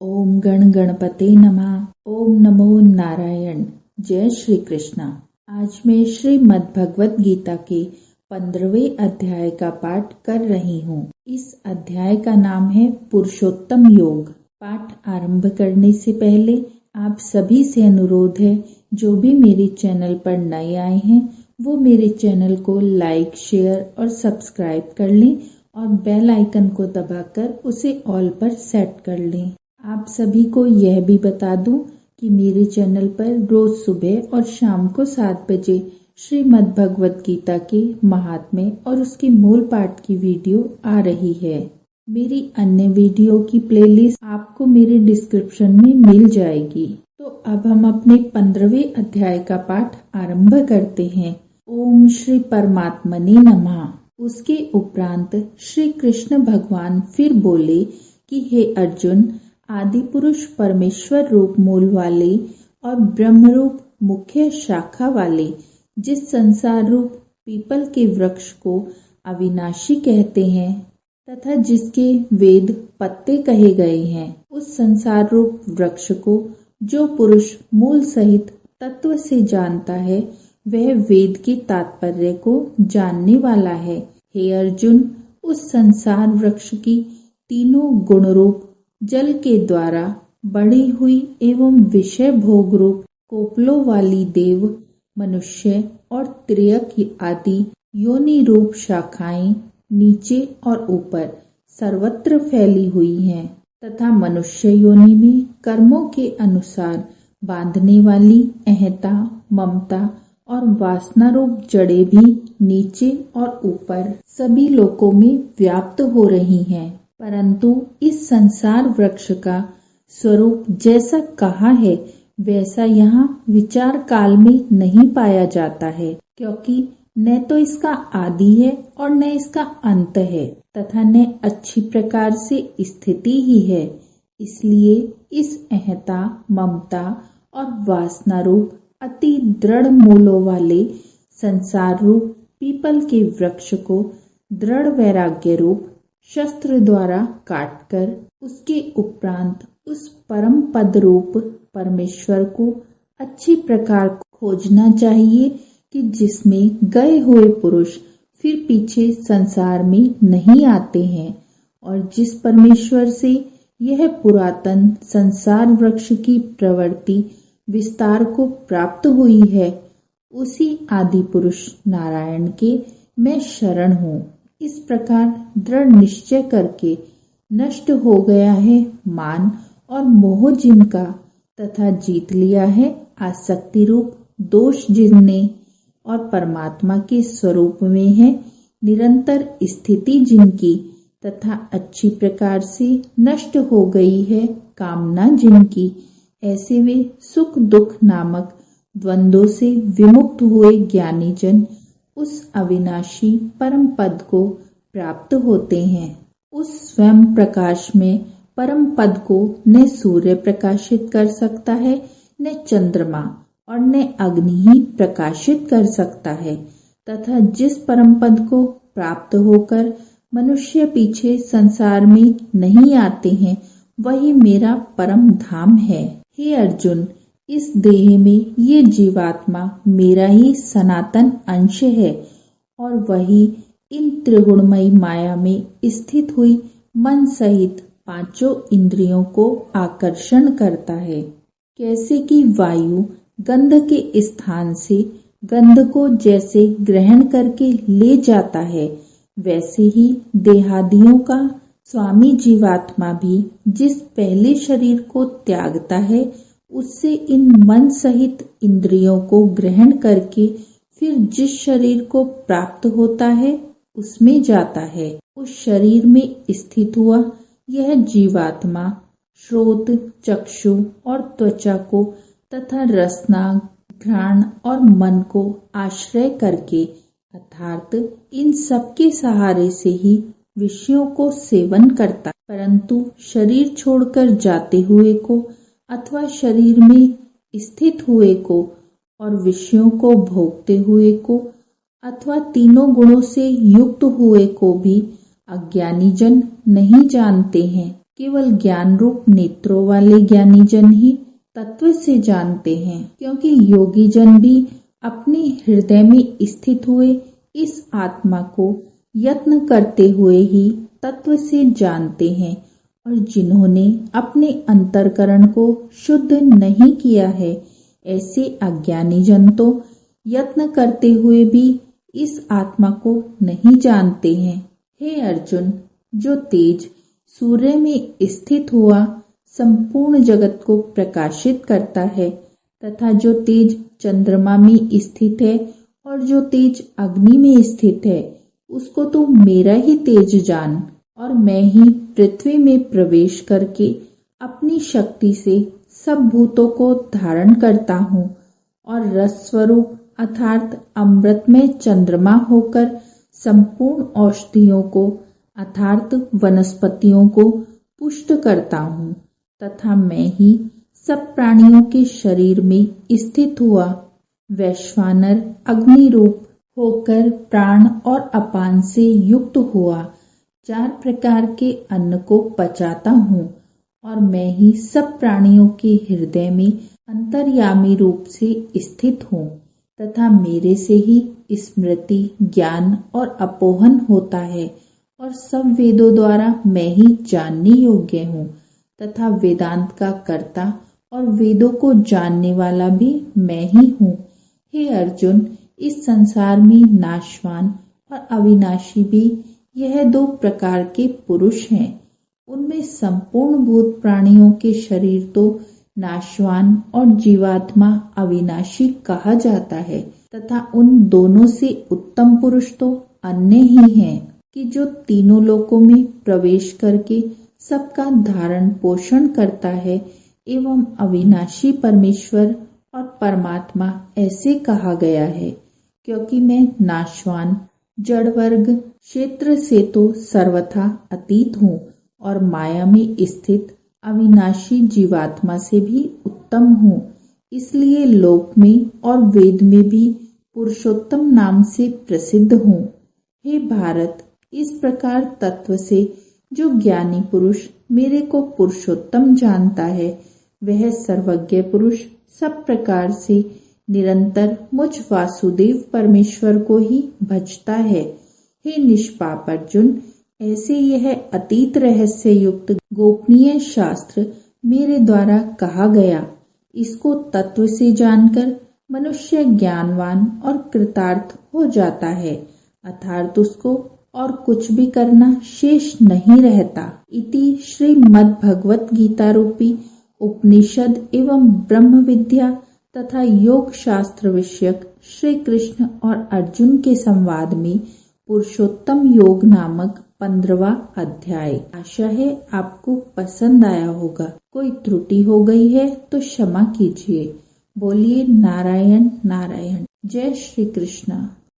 ओम गण गणपते नमः। ओम नमो नारायण। जय श्री कृष्णा। आज मैं श्रीमद् भगवत गीता के 15वें अध्याय का पाठ कर रही हूँ। इस अध्याय का नाम है पुरुषोत्तम योग। पाठ आरंभ करने से पहले आप सभी से अनुरोध है, जो भी मेरे चैनल पर नए आए हैं वो मेरे चैनल को लाइक, शेयर और सब्सक्राइब कर लें और बेल आइकन को दबाकर उसे ऑल पर सेट कर लें। आप सभी को यह भी बता दूं कि मेरे चैनल पर रोज सुबह और शाम को 7 बजे श्रीमद् भगवत गीता के महात्म्य और उसके मूल पाठ की वीडियो आ रही है। मेरी अन्य वीडियो की प्लेलिस्ट आपको मेरे डिस्क्रिप्शन में मिल जाएगी। तो अब हम अपने 15वें अध्याय का पाठ आरंभ करते हैं। ओम श्री परमात्मने नमः। उसके उपरांत श्री कृष्ण भगवान फिर बोले कि हे अर्जुन, आदि पुरुष परमेश्वर रूप मूल वाले और ब्रह्म रूप मुख्य शाखा वाले जिस संसार रूप पीपल के वृक्ष को अविनाशी कहते हैं तथा जिसके वेद पत्ते कहे गए हैं, उस संसार रूप वृक्ष को जो पुरुष मूल सहित तत्व से जानता है, वह वेद के तात्पर्य को जानने वाला है। हे अर्जुन, उस संसार वृक्ष की तीनों गुण रूप जल के द्वारा बढ़ी हुई एवं विषय भोग रूप कोपलों वाली देव, मनुष्य और त्रियक आदि योनि रूप शाखाएं नीचे और ऊपर सर्वत्र फैली हुई हैं तथा मनुष्य योनि में कर्मों के अनुसार बांधने वाली अहंता, ममता और वासना रूप जड़ें भी नीचे और ऊपर सभी लोकों में व्याप्त हो रही हैं। परंतु इस संसार वृक्ष का स्वरूप जैसा कहा है वैसा यहाँ विचार काल में नहीं पाया जाता है, क्योंकि न तो इसका आदि है और न इसका अंत है तथा न अच्छी प्रकार से स्थिति ही है। इसलिए इस अहंता, ममता और वासना रूप अति दृढ़ मूलों वाले संसार रूप पीपल के वृक्ष को दृढ़ वैराग्य रूप शस्त्र द्वारा काटकर उसके उपरांत उस परम पद रूप परमेश्वर को अच्छी प्रकार खोजना चाहिए कि जिसमें गए हुए पुरुष फिर पीछे संसार में नहीं आते हैं और जिस परमेश्वर से यह पुरातन संसार वृक्ष की प्रवृत्ति विस्तार को प्राप्त हुई है, उसी आदि पुरुष नारायण के मैं शरण हूँ। इस प्रकार दृढ़ निश्चय करके नष्ट हो गया है मान और मोह जिनका तथा जीत लिया है आसक्ति रूप दोष जिनने और परमात्मा के स्वरूप में है निरंतर स्थिति जिनकी तथा अच्छी प्रकार से नष्ट हो गई है कामना जिनकी, ऐसे वे सुख दुख नामक द्वंद्वों से विमुक्त हुए ज्ञानी जन उस अविनाशी परम पद को प्राप्त होते हैं। उस स्वयं प्रकाश में परम पद को न सूर्य प्रकाशित कर सकता है, न चंद्रमा और न अग्नि ही प्रकाशित कर सकता है तथा जिस परम पद को प्राप्त होकर मनुष्य पीछे संसार में नहीं आते हैं, वही मेरा परम धाम है। हे अर्जुन, इस देह में ये जीवात्मा मेरा ही सनातन अंश है और वही इन त्रिगुणमयी माया में स्थित हुई मन सहित पांचों इंद्रियों को आकर्षण करता है। कैसे कि वायु गंध के स्थान से गंध को जैसे ग्रहण करके ले जाता है, वैसे ही देहादियों का स्वामी जीवात्मा भी जिस पहले शरीर को त्यागता है, उससे इन मन सहित इंद्रियों को ग्रहण करके फिर जिस शरीर को प्राप्त होता है उसमें जाता है। उस शरीर में स्थित हुआ यह जीवात्मा श्रोत, चक्षु और त्वचा को तथा रसना, घ्राण और मन को आश्रय करके अर्थात इन सबके सहारे से ही विषयों को सेवन करता, परंतु शरीर छोड़कर जाते हुए को अथवा शरीर में स्थित हुए को और विषयों को भोगते हुए को अथवा तीनों गुणों से युक्त हुए को भी अज्ञानी जन नहीं जानते हैं केवल ज्ञान रूप नेत्रों वाले ज्ञानी जन ही तत्व से जानते हैं, क्योंकि योगी जन भी अपने हृदय में स्थित हुए इस आत्मा को यत्न करते हुए ही तत्व से जानते हैं। और जिन्होंने अपने अंतःकरण को शुद्ध नहीं किया है, ऐसे अज्ञानी जन तो यत्न करते हुए भी इस आत्मा को नहीं जानते हैं। हे अर्जुन, जो तेज सूर्य में स्थित हुआ संपूर्ण जगत को प्रकाशित करता है, तथा जो तेज चंद्रमा में स्थित है और जो तेज अग्नि में स्थित है, उसको तो मेरा ही तेज जान। और मैं ही पृथ्वी में प्रवेश करके अपनी शक्ति से सब भूतों को धारण करता हूँ और रस स्वरूप अर्थात अमृत में चंद्रमा होकर संपूर्ण औषधियों को अर्थात वनस्पतियों को पुष्ट करता हूँ, तथा मैं ही सब प्राणियों के शरीर में स्थित हुआ वैश्वानर अग्नि रूप होकर प्राण और अपान से युक्त हुआ 4 प्रकार के अन्न को पचाता हूँ। और मैं ही सब प्राणियों के हृदय में अंतर्यामी रूप से स्थित हूँ, तथा मेरे से ही स्मृति, ज्ञान और अपोहन होता है। और सब वेदों द्वारा मैं ही जानने योग्य हूँ, तथा वेदांत का कर्ता और वेदों को जानने वाला भी मैं ही हूँ। हे अर्जुन, इस संसार में नाशवान और अविनाशी भी यह 2 प्रकार के पुरुष हैं। उनमें संपूर्ण भूत प्राणियों के शरीर तो नाशवान और जीवात्मा अविनाशी कहा जाता है, तथा उन दोनों से उत्तम पुरुष तो अन्य ही हैं कि जो तीनों लोकों में प्रवेश करके सबका धारण पोषण करता है, एवं अविनाशी परमेश्वर और परमात्मा ऐसे कहा गया है, क्योंकि मैं नाशवान जड़ वर्ग क्षेत्र से तो सर्वथा अतीत हूँ और माया में स्थित अविनाशी जीवात्मा से भी उत्तम हूँ। इसलिए लोक में और वेद में भी पुरुषोत्तम नाम से प्रसिद्ध हूँ। हे भारत, इस प्रकार तत्व से जो ज्ञानी पुरुष मेरे को पुरुषोत्तम जानता है, वह सर्वज्ञ पुरुष सब प्रकार से निरंतर मुझ वासुदेव परमेश्वर को ही भजता है। हे निष्पाप अर्जुन, ऐसे यह अतीत रहस्य युक्त गोपनीय शास्त्र मेरे द्वारा कहा गया। इसको तत्व से जानकर मनुष्य ज्ञानवान और कृतार्थ हो जाता है, अर्थात उसको और कुछ भी करना शेष नहीं रहता। इति श्रीमद् भगवत गीता रूपी उपनिषद एवं ब्रह्म विद्या तथा योग शास्त्र विषयक श्री कृष्ण और अर्जुन के संवाद में पुरुषोत्तम योग नामक 15वां अध्याय। आशा है आपको पसंद आया होगा। कोई त्रुटि हो गई है तो क्षमा कीजिए। बोलिए नारायण नारायण। जय श्री कृष्ण।